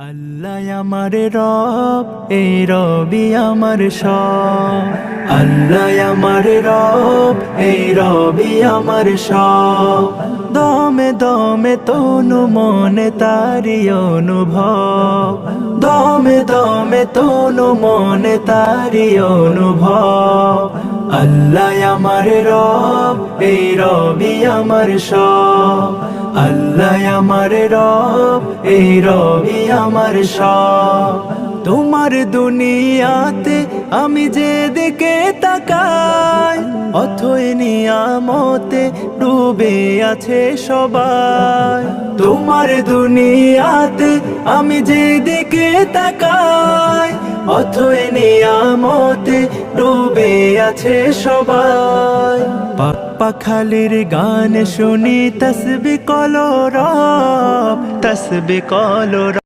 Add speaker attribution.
Speaker 1: আল্লাহ আমার রব, এই রবি আমার সব। আল্লাহ আমার রব, এই রবি আমার সব। দমে দমে তনু মনে তারি অনুভব, দমে দমে তনু মনে তারি অনুভব। আল্লাহ আমার রব, এই রবি আমার সব। আল্লাহ আমার রব, এই রবি আমার সব। তোমার দুনিয়াতে আমি যেদিকে তাকাই, অথই নিয়ামতে ডুবে আছে সবাই। তোমার দুনিয়াতে আমি যেদিকে তাকাই, অথই নিয়ামতে ডুবে আছে সবাই। পাখালির গান শুনি তসবি কলো রব, তসবি কলো রব।